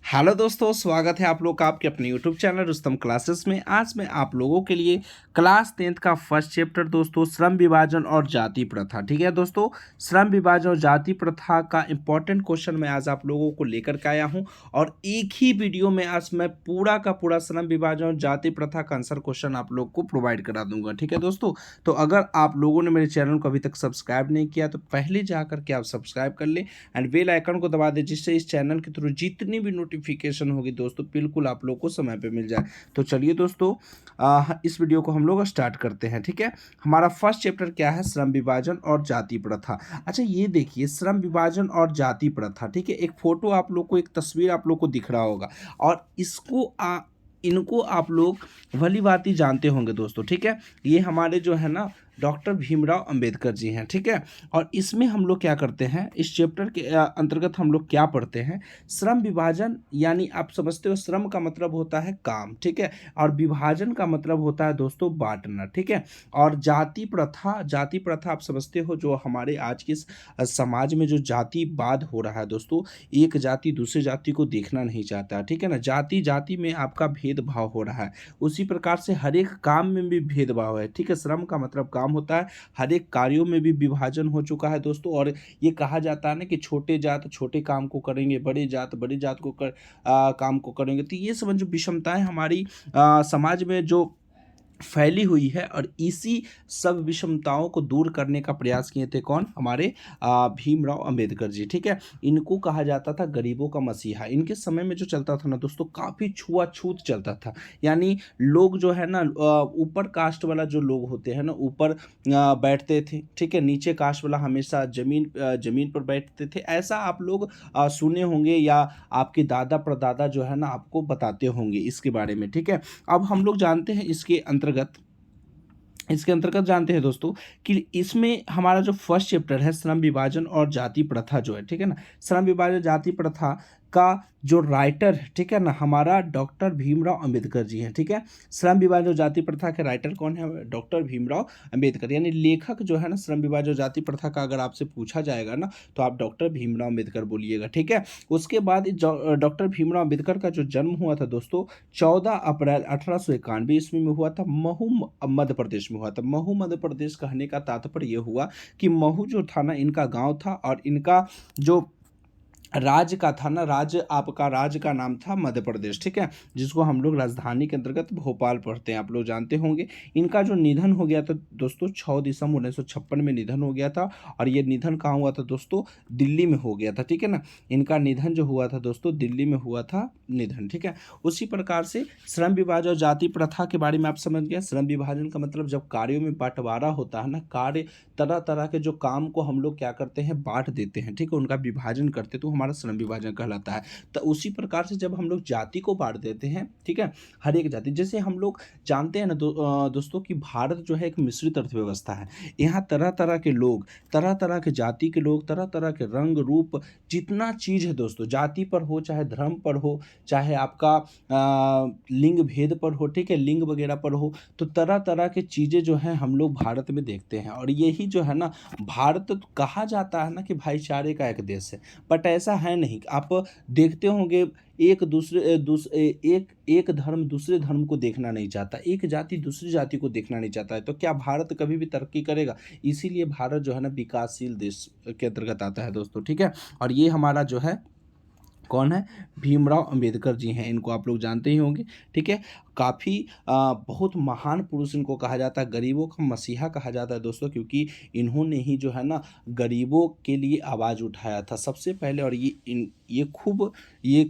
Hello दोस्तों, स्वागत है आप लोग का आपके अपने यूट्यूब चैनल रुस्तम क्लासेस में। आज मैं आप लोगों के लिए क्लास 10th का फर्स्ट चैप्टर दोस्तों श्रम विभाजन और जाति प्रथा। ठीक है दोस्तों, श्रम विभाजन और जाति प्रथा का इंपॉर्टेंट क्वेश्चन मैं आज आप लोगों को लेकर के आया हूं और एक ही वीडियो में आज मैं पूरा का पूरा श्रम विभाजन और जाति प्रथा का आंसर क्वेश्चन आप लोग को प्रोवाइड करा दूंगा। ठीक है दोस्तों, तो अगर आप लोगों ने मेरे चैनल को अभी तक सब्सक्राइब नहीं किया तो पहले जाकर के आप सब्सक्राइब कर ले एंड बेल आइकन को दबा दे, जिससे इस चैनल के थ्रू जितनी भी नोटिफिकेशन होगी दोस्तों बिल्कुल आप लोग को समय पे मिल जाए। तो चलिए दोस्तों, इस वीडियो को हम लोग स्टार्ट करते हैं। ठीक है, हमारा फर्स्ट चैप्टर क्या है? श्रम विभाजन और जाति प्रथा। अच्छा, ये देखिए श्रम विभाजन और जाति प्रथा। ठीक है, एक फोटो आप लोग को, एक तस्वीर आप लोग को दिख रहा होगा और इनको आप लोग भली भांति जानते होंगे दोस्तों। ठीक है, ये हमारे जो है ना डॉक्टर भीमराव अंबेडकर जी हैं। ठीक है, और इसमें हम लोग क्या करते हैं, इस चैप्टर के अंतर्गत हम लोग क्या पढ़ते हैं? श्रम विभाजन, यानी आप समझते हो श्रम का मतलब होता है काम। ठीक है, और विभाजन का मतलब होता है दोस्तों बांटना। ठीक है, और जाति प्रथा, जाति प्रथा आप समझते हो जो हमारे आज के समाज में जो जातिवाद हो रहा है दोस्तों, एक जाति दूसरी जाति को देखना नहीं चाहता। ठीक है ना, जाति जाति में आपका भेदभाव हो रहा है। उसी प्रकार से हर एक काम में भी भेदभाव है। ठीक है, श्रम का मतलब काम होता है, हर एक कार्यों में भी विभाजन हो चुका है दोस्तों। और ये कहा जाता है ना कि छोटे जात छोटे काम को करेंगे, बड़े जात बड़ी जात को काम को करेंगे। तो ये सब जो विषमताएं हमारी समाज में जो फैली हुई है, और इसी सब विषमताओं को दूर करने का प्रयास किए थे कौन? हमारे भीमराव अंबेडकर जी। ठीक है, इनको कहा जाता था गरीबों का मसीहा। इनके समय में जो चलता था ना दोस्तों, काफ़ी छुआछूत चलता था। यानी लोग जो है ना ऊपर कास्ट वाला जो लोग होते हैं ना ऊपर बैठते थे। ठीक है, नीचे कास्ट वाला हमेशा जमीन पर बैठते थे। ऐसा आप लोग सुने होंगे या आपके दादा परदादा जो है ना आपको बताते होंगे इसके बारे में। ठीक है, अब हम लोग जानते हैं इसके अंतर्गत जानते हैं दोस्तों कि इसमें हमारा जो फर्स्ट चैप्टर है श्रम विभाजन और जाति प्रथा जो है, ठीक है ना, श्रम विभाजन जाति प्रथा का जो राइटर है, ठीक है ना, हमारा डॉक्टर भीमराव अंबेडकर जी हैं। ठीक है, श्रम विभाजन और जाति प्रथा के राइटर कौन है? डॉक्टर भीमराव अंबेडकर, यानी लेखक जो है ना श्रम विभाजन और जाति प्रथा का अगर आपसे पूछा जाएगा ना तो आप डॉक्टर भीमराव अंबेडकर बोलिएगा। ठीक है, उसके बाद डॉक्टर भीमराव अंबेडकर का जो जन्म हुआ था दोस्तों 14 अप्रैल 1891 ईस्वी में हुआ था। महू मध्य प्रदेश में हुआ था। महू मध्य प्रदेश कहने का तात्पर्य यह हुआ कि महू जो था ना इनका गांव था, और इनका जो राज्य का था ना, राज्य का नाम था मध्य प्रदेश। ठीक है, जिसको हम लोग राजधानी के अंतर्गत भोपाल पढ़ते हैं, आप लोग जानते होंगे। इनका जो निधन हो गया था दोस्तों 6 दिसंबर 1956 में निधन हो गया था, और ये निधन कहाँ हुआ था दोस्तों? दिल्ली में हो गया था। ठीक है ना, इनका निधन जो हुआ था दोस्तों दिल्ली में हुआ था निधन। ठीक है, उसी प्रकार से श्रम विभाजन और जाति प्रथा के बारे में आप समझ गए। श्रम विभाजन का मतलब जब कार्यों में बंटवारा होता है ना, कार्य तरह तरह के जो काम को हम लोग क्या करते हैं? बांट देते हैं। ठीक है, उनका विभाजन करते, तो हमारा श्रम विभाजन कहलाता है। तो उसी प्रकार से जब हम लोग जाति को बांट देते हैं, ठीक है, हर एक जाति, जैसे हम लोग जानते हैं ना दोस्तों कि भारत जो है एक मिश्रित अर्थव्यवस्था है। यहाँ तरह तरह के लोग, तरह तरह के जाति के लोग, तरह तरह के रंग रूप, जितना चीज़ है दोस्तों, जाति पर हो चाहे धर्म पर हो, चाहे आपका लिंग भेद पर हो, ठीक है, लिंग वगैरह पर हो, तो तरह तरह की चीज़ें जो हैं हम लोग भारत में देखते हैं। और यही जो है ना भारत कहा जाता है ना कि भाईचारे का एक देश है, बट ऐसा है नहीं। आप देखते होंगे एक धर्म दूसरे धर्म को देखना नहीं चाहता, एक जाति दूसरी जाति को देखना नहीं चाहता है, तो क्या भारत कभी भी तरक्की करेगा? इसीलिए भारत जो है ना विकासशील देश के अंतर्गत आता है दोस्तों। ठीक है, और ये हमारा जो है कौन है? भीमराव अंबेडकर जी हैं, इनको आप लोग जानते ही होंगे। ठीक है, काफ़ी बहुत महान पुरुष इनको कहा जाता है, गरीबों का मसीहा कहा जाता है दोस्तों, क्योंकि इन्होंने ही जो है ना गरीबों के लिए आवाज़ उठाया था सबसे पहले। और ये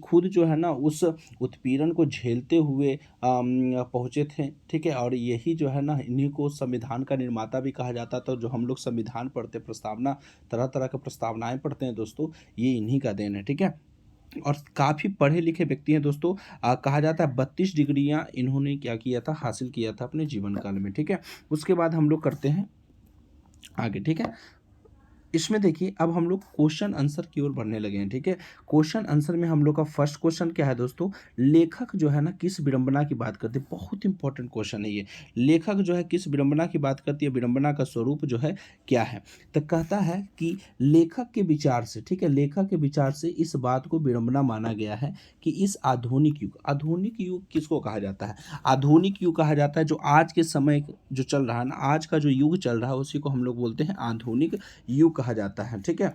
खुद जो है ना उस उत्पीड़न को झेलते हुए पहुँचे थे। ठीक है, और यही जो है ना इन्हीं को संविधान का निर्माता भी कहा जाता था। जो हम लोग संविधान पढ़ते, प्रस्तावना, तरह तरह की प्रस्तावनाएं पढ़ते हैं दोस्तों, ये इन्हीं का देन है। ठीक है, और काफ़ी पढ़े लिखे व्यक्ति हैं दोस्तों। कहा जाता है 32 डिग्रियां इन्होंने क्या किया था? हासिल किया था अपने जीवन काल में। ठीक है, उसके बाद हम लोग करते हैं आगे। ठीक है, इसमें देखिए अब हम लोग क्वेश्चन आंसर की ओर बढ़ने लगे हैं। ठीक है, क्वेश्चन आंसर में हम लोग का फर्स्ट क्वेश्चन क्या है दोस्तों, लेखक जो है ना किस विडंबना की बात करते हैं। बहुत इंपॉर्टेंट क्वेश्चन है ये। लेखक जो है किस विडंबना की बात करती है, विडंबना का स्वरूप जो है क्या है। तो कहता है कि लेखक के विचार से, ठीक है, लेखक के विचार से इस बात को विडंबना माना गया है कि इस आधुनिक युग किसको कहा जाता है, आधुनिक युग कहा जाता है। जो आज के समय जो चल रहा है ना, आज का जो युग चल रहा है उसी को हम लोग बोलते हैं आधुनिक युग कहा जाता है। ठीक है,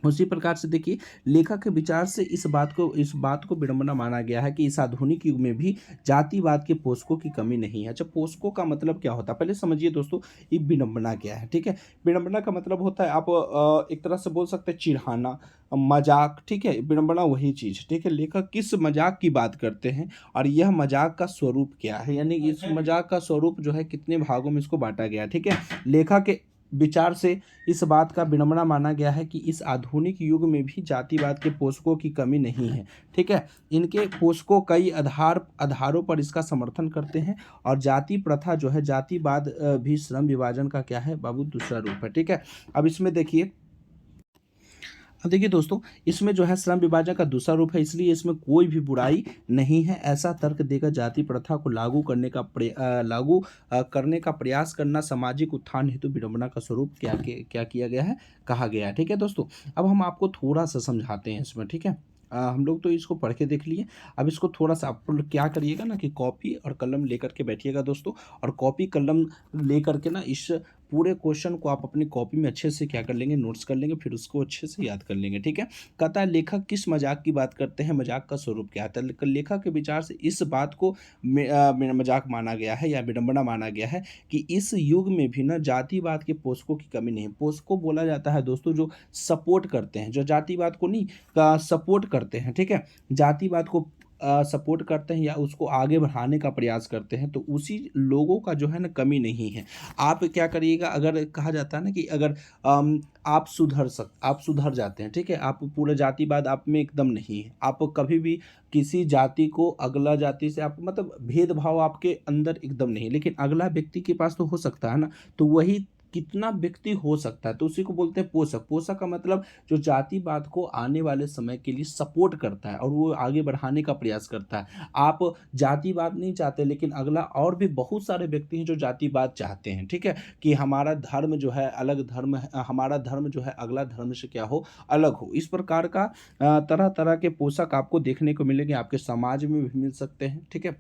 उसी प्रकार से देखिए लेखक के विचार से इस बात को विडंबना माना गया है कि इस आधुनिक युग में भी जातिवाद के पोषकों की कमी नहीं है। अच्छा, पोषकों का मतलब क्या होता है पहले समझिए दोस्तों, ये विडंबना क्या है। ठीक है, विडंबना का मतलब होता है आप एक तरह से बोल सकते हैं चिढ़ाना, मजाक। ठीक है, विडंबना वही चीज़। ठीक है, लेखक किस मजाक की बात करते हैं और यह मजाक का स्वरूप क्या है, यानी इस मजाक का स्वरूप जो है कितने भागों में इसको बांटा गया है। ठीक है, लेखक के विचार से इस बात का विडंबना माना गया है कि इस आधुनिक युग में भी जातिवाद के पोषकों की कमी नहीं है। ठीक है, इनके पोषकों कई आधारों पर इसका समर्थन करते हैं और जाति प्रथा जो है, जातिवाद भी श्रम विभाजन का क्या है बाबू, दूसरा रूप है। ठीक है, अब इसमें देखिए, अब देखिए दोस्तों, इसमें जो है श्रम विभाजन का दूसरा रूप है, इसलिए इसमें कोई भी बुराई नहीं है। ऐसा तर्क देकर जाति प्रथा को लागू करने का प्रयास करना सामाजिक उत्थान हेतु विडंबना का स्वरूप क्या किया गया है, कहा गया है। ठीक है दोस्तों, अब हम आपको थोड़ा सा समझाते हैं इसमें। ठीक है, हम लोग तो इसको पढ़ के देख लिए, अब इसको थोड़ा सा आप लोग क्या करिएगा ना कि कॉपी और कलम लेकर के बैठिएगा दोस्तों, और कॉपी कलम लेकर के ना इस पूरे क्वेश्चन को आप अपनी कॉपी में अच्छे से क्या कर लेंगे, नोट्स कर लेंगे, फिर उसको अच्छे से याद कर लेंगे। ठीक है, कहता है लेखक किस मजाक की बात करते हैं, मजाक का स्वरूप क्या है। तो लेखक के विचार से इस बात को मजाक माना गया है या विडंबना माना गया है कि इस युग में भी ना जातिवाद के पोषकों की कमी नहीं है। पोषकों बोला जाता है दोस्तों जो सपोर्ट करते हैं, जो जातिवाद को नहीं का सपोर्ट करते हैं। ठीक है, जातिवाद को सपोर्ट करते हैं या उसको आगे बढ़ाने का प्रयास करते हैं, तो उसी लोगों का जो है ना कमी नहीं है। आप क्या करिएगा, अगर कहा जाता है ना कि अगर आप सुधर जाते हैं। ठीक है, आप पूरा जातिवाद आप में एकदम नहीं है, आप कभी भी किसी जाति को अगला जाति से आप मतलब भेदभाव आपके अंदर एकदम नहीं, लेकिन अगला व्यक्ति के पास तो हो सकता है ना, तो वही कितना व्यक्ति हो सकता है, तो उसी को बोलते हैं पोषक। पोषक का मतलब जो जातिवाद को आने वाले समय के लिए सपोर्ट करता है और वो आगे बढ़ाने का प्रयास करता है। आप जातिवाद नहीं चाहते, लेकिन अगला और भी बहुत सारे व्यक्ति हैं जो जातिवाद चाहते हैं। ठीक है, कि हमारा धर्म जो है अलग धर्म है, हमारा धर्म जो है अगला धर्म से क्या हो, अलग हो। इस प्रकार का तरह तरह के पोषक आपको देखने को मिलेंगे, आपके समाज में भी मिल सकते हैं। ठीक है,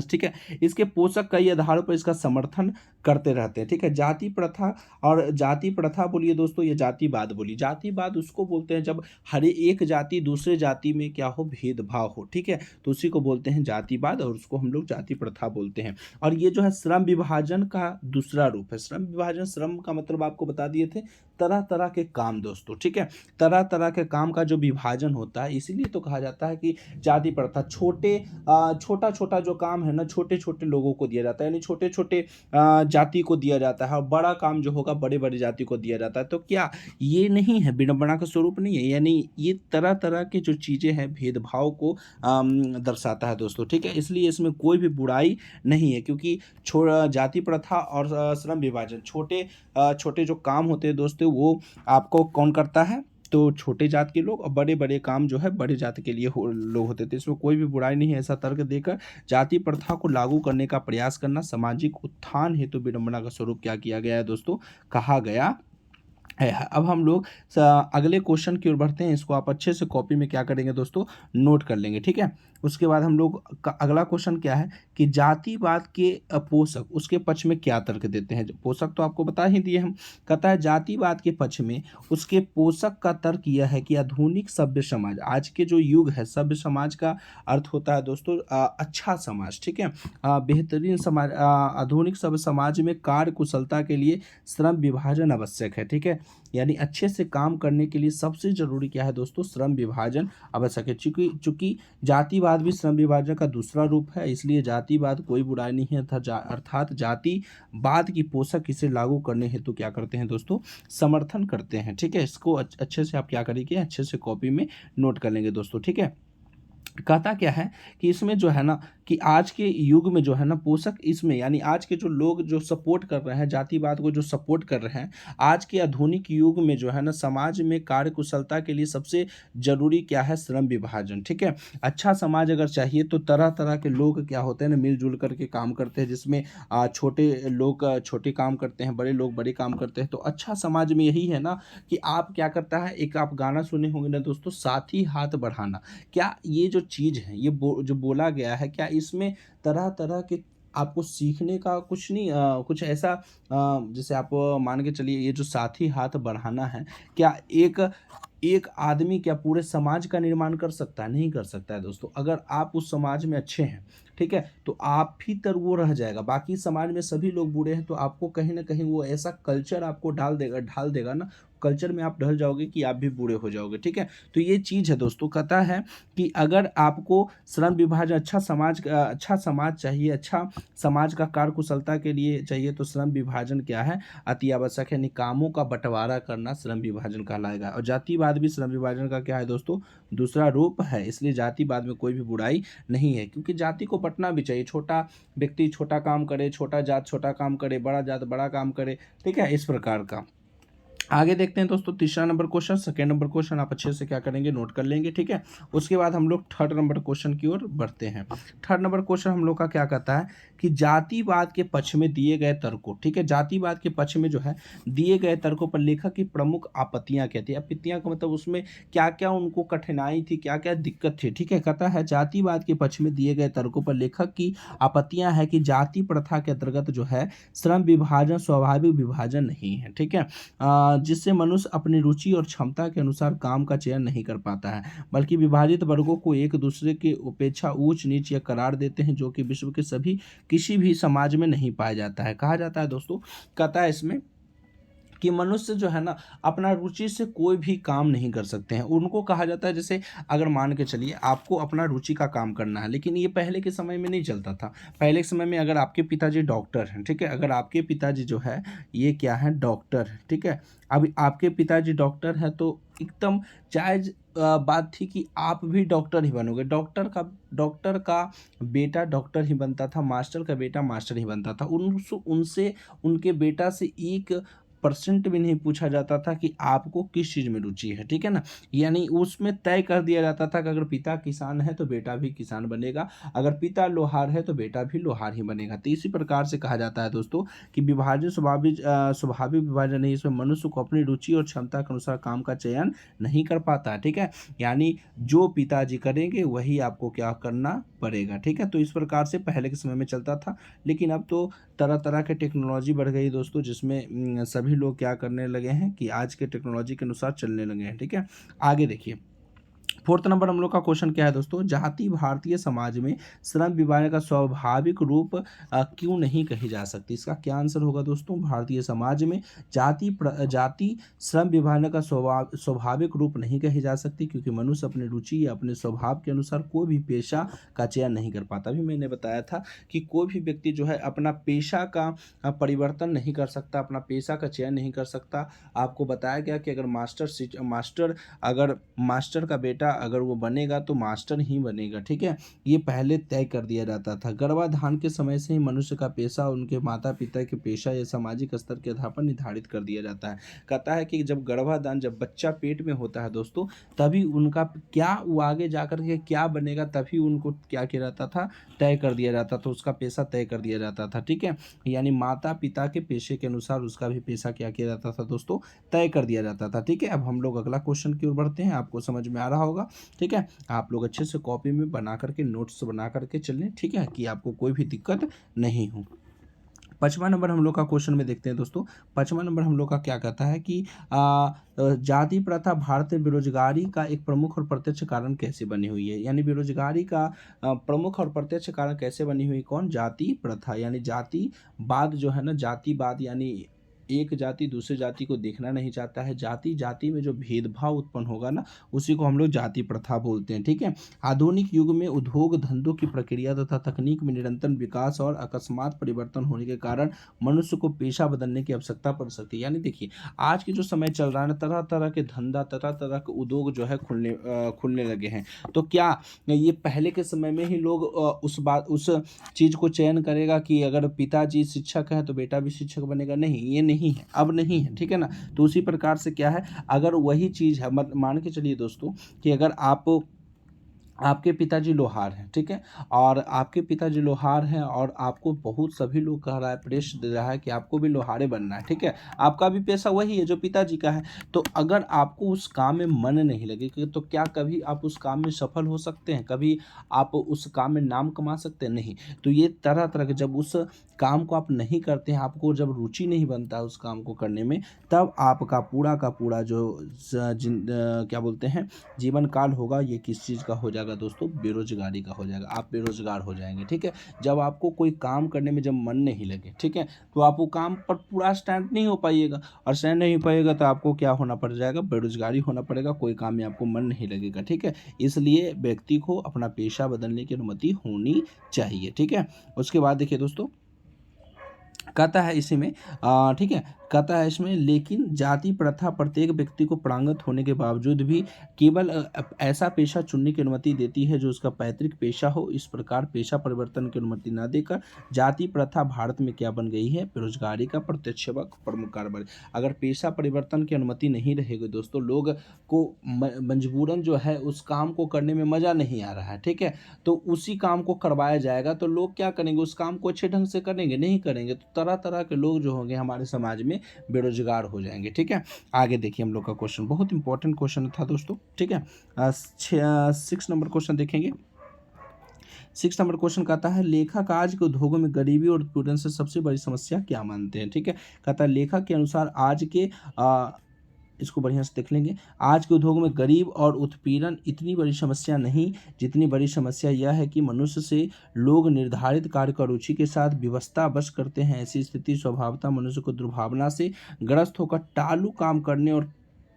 ठीक है, इसके पोषक कई आधारों पर इसका समर्थन करते रहते हैं। ठीक है, जाति प्रथा, और जाति प्रथा बोलिए दोस्तों, ये जातिवाद बोलिए। जातिवाद उसको बोलते हैं जब हर एक जाति दूसरे जाति में क्या हो, भेदभाव हो। ठीक है, तो उसी को बोलते हैं जातिवाद और उसको हम लोग जाति प्रथा बोलते हैं। और ये जो है श्रम विभाजन का दूसरा रूप है। श्रम विभाजन, श्रम का मतलब आपको बता दिए थे, तरह तरह के काम दोस्तों। ठीक है, तरह तरह के काम का जो विभाजन होता है, इसीलिए तो कहा जाता है कि जाति प्रथा। छोटा छोटा जो काम है ना, छोटे छोटे लोगों को दिया जाता है, यानी छोटे छोटे जाति को दिया जाता है, और बड़ा काम जो होगा बड़े बड़े जाति को दिया जाता है। तो क्या ये नहीं है, विडंबना का स्वरूप नहीं है, यानी ये तरह तरह की जो चीज़ें हैं भेदभाव को दर्शाता है दोस्तों। ठीक है, इसलिए इसमें कोई भी बुराई नहीं है, क्योंकि जाति प्रथा और श्रम विभाजन, छोटे जो काम होते हैं दोस्तों, वो आपको कौन करता है, तो छोटे जात के लोग, और बड़े बड़े काम जो है बड़े जात के लिए लोग होते थे। इसमें कोई भी बुराई नहीं है। ऐसा तर्क देकर जाति प्रथा को लागू करने का प्रयास करना सामाजिक उत्थान हेतु विडंबना का स्वरूप क्या किया गया है दोस्तों, कहा गया है। अब हम लोग अगले क्वेश्चन की ओर बढ़ते हैं। इसको आप अच्छे से कॉपी में क्या करेंगे दोस्तों, नोट कर लेंगे। ठीक है, उसके बाद हम लोग का अगला क्वेश्चन क्या है कि जातिवाद के पोषक उसके पक्ष में क्या तर्क देते हैं। पोषक तो आपको बता ही दिए हम। कहता है जातिवाद के पक्ष में उसके पोषक का तर्क यह है कि आधुनिक सभ्य समाज, आज के जो युग है, सभ्य समाज का अर्थ होता है दोस्तों अच्छा समाज। ठीक है, बेहतरीन समाज, आधुनिक सभ्य समाज में कार्य कुशलता के लिए श्रम विभाजन आवश्यक है। ठीक है, यानी अच्छे से काम करने के लिए सबसे जरूरी क्या है दोस्तों, श्रम विभाजन आवश्यक है। चूंकि जातिवाद भी श्रम विभाजन का दूसरा रूप है, इसलिए जातिवाद कोई बुराई नहीं है, अर्थात जातिवाद की पोषक इसे लागू करने हेतु क्या करते हैं दोस्तों, समर्थन करते हैं। ठीक है, इसको अच्छे से आप क्या करेंगे, अच्छे से कॉपी में नोट कर लेंगे दोस्तों। ठीक है, कहता क्या है कि इसमें जो है ना कि आज के युग में जो है ना पोषक इसमें यानी आज के जो लोग जो सपोर्ट कर रहे हैं जातिवाद को जो सपोर्ट कर रहे हैं आज के आधुनिक युग में जो है ना समाज में कार्य कुशलता के लिए सबसे जरूरी क्या है श्रम विभाजन। ठीक है, अच्छा समाज अगर चाहिए तो तरह तरह के लोग क्या होते हैं ना मिलजुल करके काम करते हैं, जिसमें छोटे लोग छोटे काम करते हैं, बड़े लोग बड़े काम करते हैं। तो अच्छा समाज में यही है ना कि आप क्या करता है, एक आप गाना सुने होंगे ना दोस्तों, साथी हाथ बढ़ाना। क्या ये जो चीज़ है ये जो बोला गया है, क्या इसमें तरह तरह के आपको सीखने का कुछ नहीं कुछ ऐसा जैसे आप मान के चलिए ये जो साथी हाथ बढ़ाना है, क्या एक एक आदमी क्या पूरे समाज का निर्माण कर सकता है? नहीं कर सकता है दोस्तों। अगर आप उस समाज में अच्छे हैं, ठीक है, तो आप ही तर वो रह जाएगा। बाकी समाज में सभी लोग बुरे हैं तो आपको कहीं ना कहीं वो ऐसा कल्चर आपको ढाल देगा ना, कल्चर में आप ढल जाओगे कि आप भी बुरे हो जाओगे। ठीक है, तो ये चीज़ है दोस्तों। कहता है कि अगर आपको श्रम विभाजन अच्छा समाज चाहिए, अच्छा समाज का कार्य कुशलता के लिए चाहिए, तो श्रम विभाजन क्या है, अति आवश्यक है। यानी कामों का बंटवारा करना श्रम विभाजन कहलाएगा। और जातिवाद भी श्रम विभाजन का क्या है दोस्तों, दूसरा रूप है। इसलिए जातिवाद में कोई भी बुराई नहीं है, क्योंकि जाति को बंटना भी चाहिए। छोटा व्यक्ति छोटा काम करे, छोटा जात छोटा काम करे, बड़ा जात बड़ा काम करे। ठीक है, इस प्रकार का। आगे देखते हैं दोस्तों तीसरा number question. Second number question आप अच्छे से क्या करेंगे, नोट कर लेंगे। ठीक है, उसके बाद हम लोग थर्ड नंबर क्वेश्चन की ओर बढ़ते हैं। थर्ड नंबर क्वेश्चन हम लोग का क्या कहता है कि जातिवाद के पक्ष में दिए गए तर्कों, ठीक है, जातिवाद के पक्ष में जो है दिए गए तर्कों पर लेखक की प्रमुख आपत्तियां क्या थी। आपत्तियां का मतलब उसमें क्या क्या उनको कठिनाई थी, क्या क्या दिक्कत थी। ठीक है, कहता है जातिवाद के पक्ष में दिए गए तर्कों पर लेखक की आपत्तियां है कि जाति प्रथा के अंतर्गत जो है श्रम विभाजन स्वाभाविक विभाजन नहीं है। ठीक है, जिससे मनुष्य अपनी रुचि और क्षमता के अनुसार काम का चयन नहीं कर पाता है, बल्कि विभाजित वर्गों को एक दूसरे की उपेक्षा ऊंच नीच या करार देते हैं, जो कि विश्व के सभी किसी भी समाज में नहीं पाया जाता है। कहा जाता है दोस्तों, कहता है इसमें कि मनुष्य जो है ना अपना रुचि से कोई भी काम नहीं कर सकते हैं। उनको कहा जाता है, जैसे अगर मान के चलिए आपको अपना रुचि का काम करना है, लेकिन ये पहले के समय में नहीं चलता था। पहले के समय में अगर आपके पिताजी डॉक्टर हैं, ठीक है, अगर आपके पिताजी जो है ये क्या है, डॉक्टर है, ठीक है, अब आपके पिताजी डॉक्टर हैं तो एकदम जायज बात थी कि आप भी डॉक्टर ही बनोगे। डॉक्टर का बेटा डॉक्टर ही बनता था, मास्टर का बेटा मास्टर ही बनता था। उनसे उनके बेटा से 1% भी नहीं पूछा जाता था कि आपको किस चीज़ में रुचि है। ठीक है ना, यानी उसमें तय कर दिया जाता था कि अगर पिता किसान है तो बेटा भी किसान बनेगा, अगर पिता लोहार है तो बेटा भी लोहार ही बनेगा। तो इसी प्रकार से कहा जाता है दोस्तों कि विभाजन स्वाभाविक विभाजन नहीं, इसमें मनुष्य को अपनी रुचि और क्षमता के अनुसार काम का चयन नहीं कर पाता। ठीक है, यानी जो पिताजी करेंगे वही आपको क्या करना पड़ेगा। ठीक है, तो इस प्रकार से पहले के समय में चलता था, लेकिन अब तो तरह तरह के टेक्नोलॉजी बढ़ गई दोस्तों, जिसमें सभी लोग क्या करने लगे हैं कि आज के टेक्नोलॉजी के अनुसार चलने लगे हैं। ठीक है, आगे देखिए फोर्थ नंबर हम लोग का क्वेश्चन क्या है दोस्तों, जाति भारतीय समाज में श्रम विभाजन का स्वाभाविक रूप क्यों नहीं कही जा सकती। इसका क्या आंसर होगा दोस्तों, भारतीय समाज में जाति श्रम विभाजन का स्वाभाविक रूप नहीं कही जा सकती, क्योंकि मनुष्य अपनी रुचि या अपने स्वभाव के अनुसार कोई भी पेशा का चयन नहीं कर पाता। अभी मैंने बताया था कि कोई भी व्यक्ति जो है अपना पेशा का परिवर्तन नहीं कर सकता, अपना पेशा का चयन नहीं कर सकता। आपको बताया गया कि अगर मास्टर का बेटा अगर वो बनेगा तो मास्टर ही बनेगा। ठीक है, ये पहले तय कर दिया जाता था। गर्भाधान के समय से ही मनुष्य का पेशा उनके माता पिता के पेशा या सामाजिक स्तर के आधार पर निर्धारित कर दिया जाता है। कहता है कि जब गर्भाधान, जब बच्चा पेट में होता है दोस्तों, तभी उनका क्या वो आगे जाकर के क्या बनेगा, तभी उनको क्या किया जाता था, तय कर दिया जाता था, उसका पेशा तय कर दिया जाता था। ठीक है, यानी माता पिता के पेशे के अनुसार उसका भी पेशा क्या किया जाता था दोस्तों, तय कर दिया जाता था। ठीक है, अब हम लोग अगला क्वेश्चन की ओर बढ़ते हैं। आपको समझ में आ रहा होगा। ठीक है, आप लोग अच्छे से कॉपी में बना करके नोट्स बना करके चलें। ठीक है, कि आपको कोई भी दिक्कत नहीं हो। पाँचवा नंबर हम लोग का क्वेश्चन में देखते हैं दोस्तों। पाँचवा नंबर हम लोग का क्या कहता है कि जाति प्रथा भारत में बेरोजगारी का एक प्रमुख और प्रत्यक्ष कारण कैसे बनी हुई है। यानी बेरोजगारी का प्रमुख और प्रत्यक्ष कारण कैसे बनी हुई, कौन, जाति प्रथा। यानी जातिवाद जो है ना, जातिवाद यानी एक जाति दूसरे जाति को देखना नहीं चाहता है, जाति जाति में जो भेदभाव उत्पन्न होगा ना, उसी को हम लोग जाति प्रथा बोलते हैं। ठीक है। आधुनिक युग में उद्योग धंधों की प्रक्रिया तथा तकनीक में निरंतर विकास और अकस्मात परिवर्तन होने के कारण मनुष्य को पेशा बदलने की आवश्यकता पड़ सकती है। यानी देखिए, आज के जो समय चल रहा है ना, तरह तरह के धंधा, तरह तरह के उद्योग जो है खुलने लगे हैं। तो क्या ये पहले के समय में ही लोग उस चीज़ को चयन करेगा कि अगर पिताजी शिक्षक हैं तो बेटा भी शिक्षक बनेगा? नहीं, ये नहीं है, अब नहीं है। ठीक है ना। तो उसी प्रकार से क्या है, अगर वही चीज़ है, मान के चलिए दोस्तों कि अगर आपके पिताजी लोहार हैं, ठीक है, और आपके पिताजी लोहार हैं और आपको बहुत सभी लोग कह रहा है, प्रेस दे रहा है कि आपको भी लोहारे बनना है। ठीक है। आपका भी पेशा वही है जो पिताजी का है। तो अगर आपको उस काम में मन नहीं लगेगा तो क्या कभी आप उस काम में सफल हो सकते हैं? कभी आप उस काम में नाम कमा सकते हैं? नहीं। तो ये तरह तरह के, जब उस काम को आप नहीं करते हैं, आपको जब रुचि नहीं बनता है उस काम को करने में, तब आपका पूरा का पूरा जो क्या बोलते हैं जीवन काल होगा, ये किस चीज़ का हो जाएगा दोस्तों? बेरोजगारी का हो जाएगा। आप बेरोजगार हो जाएंगे। ठीक है। जब आपको कोई काम करने में जब मन नहीं लगे, ठीक है, तो आप वो काम पर पूरा स्टैंड नहीं हो पाइएगा, और स्टैंड नहीं हो पाइएगा तो आपको क्या होना पड़ जाएगा? बेरोजगारी होना पड़ेगा। कोई काम में आपको मन नहीं लगेगा। ठीक है। इसलिए व्यक्ति को अपना पेशा बदलने की अनुमति होनी चाहिए। ठीक है। उसके बाद देखिए दोस्तों, कहता है इसी में ठीक है, कहता है इसमें, लेकिन जाति प्रथा प्रत्येक व्यक्ति को प्रांगत होने के बावजूद भी केवल ऐसा पेशा चुनने की अनुमति देती है जो उसका पैतृक पेशा हो। इस प्रकार पेशा परिवर्तन की अनुमति न देकर जाति प्रथा भारत में क्या बन गई है? बेरोजगारी का प्रत्यक्ष प्रमुख कारण। अगर पेशा परिवर्तन की अनुमति नहीं रहेगी दोस्तों, लोग को मजबूरन जो है उस काम को करने में मज़ा नहीं आ रहा है। ठीक है। तो उसी काम को करवाया जाएगा तो लोग क्या करेंगे? उस काम को अच्छे ढंग से करेंगे? नहीं करेंगे। तो तरह तरह के लोग जो होंगे हमारे समाज में बेरोजगार हो जाएंगे। ठीक है। आगे देखिए, हम लोग का क्वेश्चन बहुत इंपॉर्टेंट क्वेश्चन था दोस्तों। ठीक है। 6 नंबर क्वेश्चन देखेंगे। 6 नंबर क्वेश्चन कहता है, लेखक आज के उद्योगों में गरीबी और उत्पीड़न से सबसे बड़ी समस्या क्या मानते हैं? ठीक है। कहता है, लेखक के अनुसार आज के इसको बढ़िया से देख लेंगे, आज के उद्योग में गरीब और उत्पीड़न इतनी बड़ी समस्या नहीं, जितनी बड़ी समस्या यह है कि मनुष्य से लोग निर्धारित कार्य को रुचि के साथ विवशतावश करते हैं। ऐसी स्थिति स्वभावतः मनुष्य को दुर्भावना से ग्रस्त होकर टालू काम करने और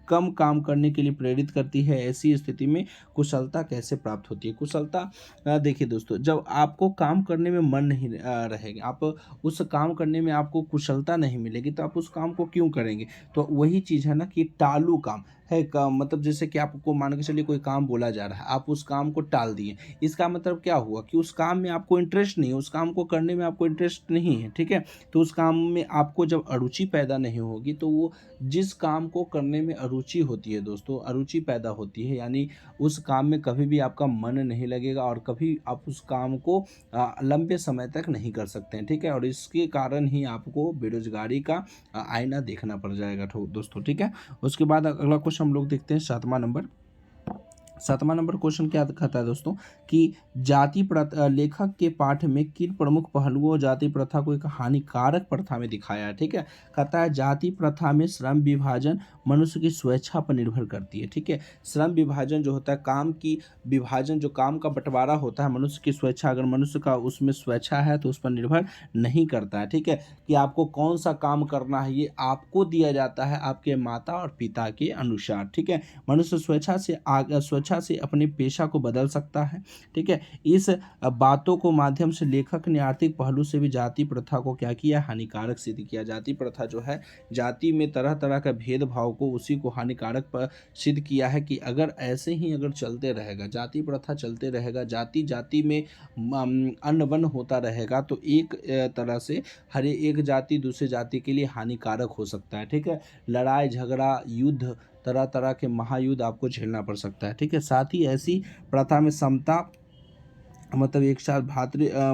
कम काम करने के लिए प्रेरित करती है। ऐसी स्थिति में कुशलता कैसे प्राप्त होती है? कुशलता, देखिए दोस्तों, जब आपको काम करने में मन नहीं रहेगा, आप उस काम करने में आपको कुशलता नहीं मिलेगी, तो आप उस काम को क्यों करेंगे? तो वही चीज़ है ना कि टालू काम है का मतलब, जैसे कि आपको मान के चलिए कोई काम बोला जा रहा है, आप उस काम को टाल दिए। इसका मतलब क्या हुआ कि उस काम में आपको इंटरेस्ट नहीं है, उस काम को करने में आपको इंटरेस्ट नहीं है। ठीक है। तो उस काम में आपको जब अरुचि पैदा नहीं होगी, तो वो जिस काम को करने में अरुचि होती है दोस्तों, अरुचि पैदा होती है, यानी उस काम में कभी भी आपका मन नहीं लगेगा और कभी आप उस काम को लंबे समय तक नहीं कर सकते हैं। ठीक है। और इसके कारण ही आपको बेरोजगारी का आईना देखना पड़ जाएगा दोस्तों। ठीक है। उसके बाद अगला क्वेश्चन हम लोग देखते हैं, 7वां नंबर क्वेश्चन क्या कहता है दोस्तों कि जाति प्रथा, लेखक के पाठ में किन प्रमुख पहलुओं जाति प्रथा को एक हानिकारक प्रथा में दिखाया है? ठीक है। कहता है, जाति प्रथा में श्रम विभाजन मनुष्य की स्वेच्छा पर निर्भर करती है। ठीक है। श्रम विभाजन जो होता है, काम की विभाजन, जो काम का बंटवारा होता है, मनुष्य की स्वेच्छा, अगर मनुष्य का उसमें स्वेच्छा है तो उस पर निर्भर नहीं करता है। ठीक है। कि आपको कौन सा काम करना है, ये आपको दिया जाता है आपके माता और पिता के अनुसार। ठीक है। मनुष्य स्वेच्छा से अपने पेशा को बदल सकता है। ठीक है। इस बातों को माध्यम से लेखक ने आर्थिक पहलू से भी जाति प्रथा को क्या किया? हानिकारक सिद्ध किया। जाति प्रथा जो है, जाति में तरह तरह का भेदभाव को, उसी को हानिकारक सिद्ध किया है कि अगर ऐसे ही अगर चलते रहेगा, जाति प्रथा चलते रहेगा, जाति जाति में अनबन होता रहेगा, तो एक तरह से हर एक जाति दूसरे जाति के लिए हानिकारक हो सकता है। ठीक है। लड़ाई झगड़ा, युद्ध, तरह तरह के महायुद्ध आपको झेलना पड़ सकता है। ठीक है। साथ ही ऐसी प्रथा में समता, मतलब एक साथ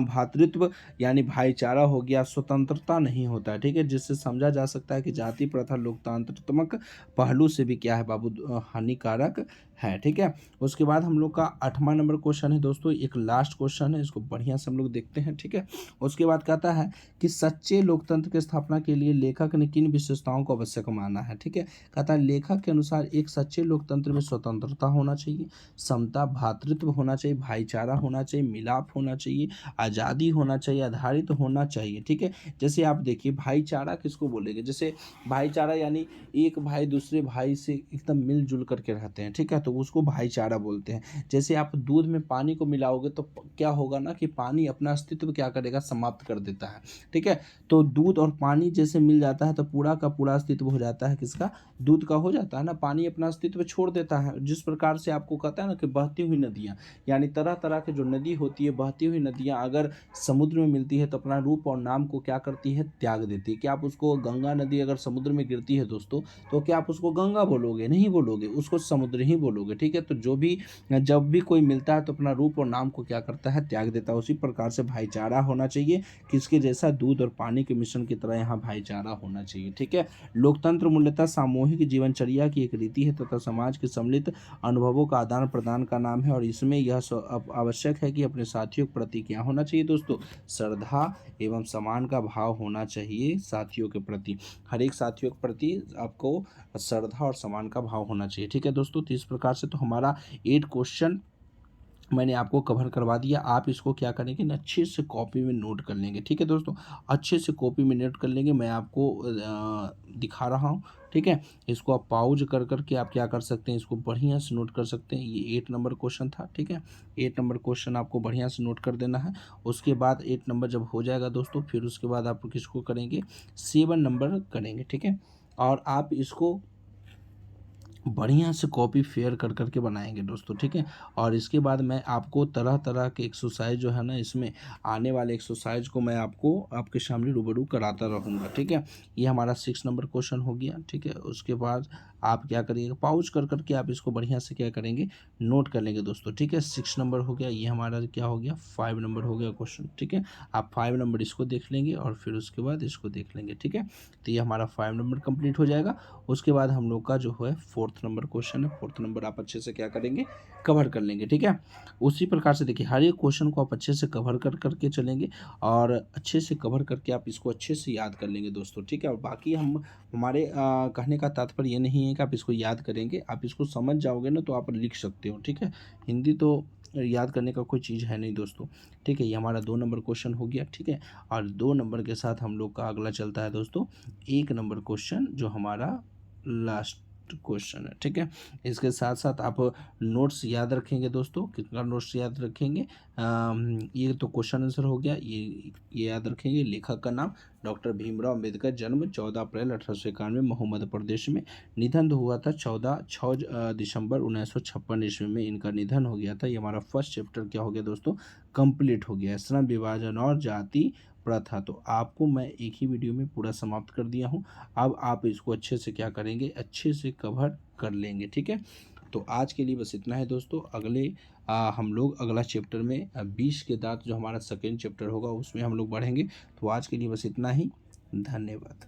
भातृत्व यानी भाईचारा हो गया, स्वतंत्रता नहीं होता है। ठीक है। जिससे समझा जा सकता है कि जाति प्रथा लोकतांत्रात्मक पहलू से भी क्या है बाबू? हानिकारक है। ठीक है, उसके बाद हम लोग का 8वां नंबर क्वेश्चन है दोस्तों, एक लास्ट क्वेश्चन है, इसको बढ़िया से हम लोग देखते हैं। ठीक है, उसके बाद कहता है कि सच्चे लोकतंत्र की स्थापना के लिए लेखक ने किन विशेषताओं को आवश्यक माना है। ठीक है, कहता है लेखक के अनुसार एक सच्चे लोकतंत्र में स्वतंत्रता होना चाहिए, समता, भ्रातृत्व होना चाहिए, भाईचारा होना चाहिए, मिलाप होना चाहिए, आज़ादी होना चाहिए, आधारित होना चाहिए। ठीक है, जैसे आप देखिए भाईचारा किसको बोलेंगे, जैसे भाईचारा यानी एक भाई दूसरे भाई से एकदम मिलजुल करके रहते हैं। ठीक है, तो उसको भाईचारा बोलते हैं। जैसे आप दूध में पानी को मिलाओगे तो क्या होगा ना कि पानी अपना अस्तित्व क्या करेगा, समाप्त कर देता है। ठीक है, तो दूध और पानी जैसे मिल जाता है तो पूरा का पूरा अस्तित्व हो जाता है किसका, दूध का हो जाता है ना। पानी अपना अस्तित्व छोड़ देता है। जिस प्रकार से आपको कहता है ना कि बहती हुई नदियाँ, यानी तरह तरह की जो नदी होती है, बहती हुई नदियाँ अगर समुद्र में मिलती है तो अपना रूप और नाम को क्या करती है, त्याग देती है। क्या आप उसको, गंगा नदी अगर समुद्र में गिरती है दोस्तों, तो क्या आप उसको गंगा बोलोगे, नहीं बोलोगे, उसको समुद्र ही बोलोगे। ठीक है, तो जो भी, जब भी कोई मिलता है तो अपना रूप और नाम को क्या करता है, त्याग देता है। उसी प्रकार से भाईचारा होना चाहिए, किसके जैसा, दूध और पानी के मिश्रण की तरह यहाँ भाईचारा होना चाहिए। ठीक है, लोकतंत्र मूलतः सामूहिक जीवनचर्या की एक रीति है तथा समाज के सम्मिलित अनुभवों का आदान प्रदान का नाम है, और इसमें यह आवश्यक है कि अपने साथियों के प्रति क्या होना चाहिए दोस्तों, श्रद्धा एवं सम्मान का भाव होना चाहिए साथियों के प्रति। हर एक साथियों के प्रति आपको श्रद्धा और सम्मान का भाव होना चाहिए। ठीक है दोस्तों, तो इस प्रकार से तो हमारा 8 क्वेश्चन मैंने आपको कवर करवा दिया। आप इसको क्या करेंगे ना, अच्छे से कॉपी में नोट कर लेंगे। ठीक है दोस्तों, अच्छे से कॉपी में नोट कर लेंगे। मैं आपको दिखा रहा हूँ। ठीक है, इसको आप पाउज कर करके आप क्या कर सकते हैं, इसको बढ़िया से नोट कर सकते हैं। ये 8 नंबर क्वेश्चन था। ठीक है, 8 नंबर क्वेश्चन आपको बढ़िया से नोट कर देना है। उसके बाद 8 नंबर जब हो जाएगा दोस्तों, फिर उसके बाद आप किसको करेंगे, 7 नंबर करेंगे। ठीक है, और आप इसको बढ़िया से कॉपी फेयर कर करके बनाएंगे दोस्तों। ठीक है, और इसके बाद मैं आपको तरह तरह के एक्सरसाइज जो है ना, इसमें आने वाले एक्सरसाइज को मैं आपको आपके सामने रूबरू कराता रहूँगा। ठीक है, ये हमारा 6 नंबर क्वेश्चन हो गया। ठीक है, उसके बाद आप क्या करिएगा, पाउज कर करके आप इसको बढ़िया से क्या करेंगे, नोट कर लेंगे दोस्तों। ठीक है, 6 नंबर हो गया। ये हमारा क्या हो गया, 5 नंबर हो गया क्वेश्चन। ठीक है, आप 5 नंबर इसको देख लेंगे और फिर उसके बाद इसको देख लेंगे। ठीक है, तो ये हमारा 5 नंबर कंप्लीट हो जाएगा। उसके बाद हम लोग का जो है 4th नंबर क्वेश्चन है, 4th नंबर आप अच्छे से क्या करेंगे, कवर कर लेंगे। ठीक है, उसी प्रकार से देखिए हर एक क्वेश्चन को आप अच्छे से कवर कर करके चलेंगे, और अच्छे से कवर करके आप इसको अच्छे से याद कर लेंगे दोस्तों। ठीक है, और बाकी हमारे कहने का तात्पर्य ये नहीं है कि आप इसको याद करेंगे, आप इसको समझ जाओगे ना तो आप लिख सकते हो। ठीक है, हिंदी तो याद करने का कोई चीज़ है नहीं दोस्तों। ठीक है, ये हमारा 2 नंबर क्वेश्चन हो गया। ठीक है, और 2 नंबर के साथ हम लोग का अगला चलता है दोस्तों 1 नंबर क्वेश्चन, जो हमारा लास्ट क्वेश्चन है। ठीक है, इसके साथ साथ आप नोट्स याद रखेंगे दोस्तों। कितना नोट्स याद रखेंगे, ये तो क्वेश्चन आंसर हो गया। ये याद रखेंगे, लेखक का नाम डॉक्टर भीमराव अम्बेडकर, जन्म 14 अप्रैल 1891 मऊ मध्य प्रदेश में, निधन हुआ था 6 दिसंबर 1956 ईस्वी में इनका निधन हो गया था। ये हमारा फर्स्ट चैप्टर क्या हो गया दोस्तों, कंप्लीट हो गया, श्रम विभाजन और जाति प्रथा। तो आपको मैं एक ही वीडियो में पूरा समाप्त कर दिया हूँ। अब आप इसको अच्छे से क्या करेंगे, अच्छे से कवर कर लेंगे। ठीक है, तो आज के लिए बस इतना है दोस्तों। अगले हम लोग अगला चैप्टर में 20 के दांत जो हमारा सेकेंड चैप्टर होगा उसमें हम लोग बढ़ेंगे। तो आज के लिए बस इतना ही, धन्यवाद।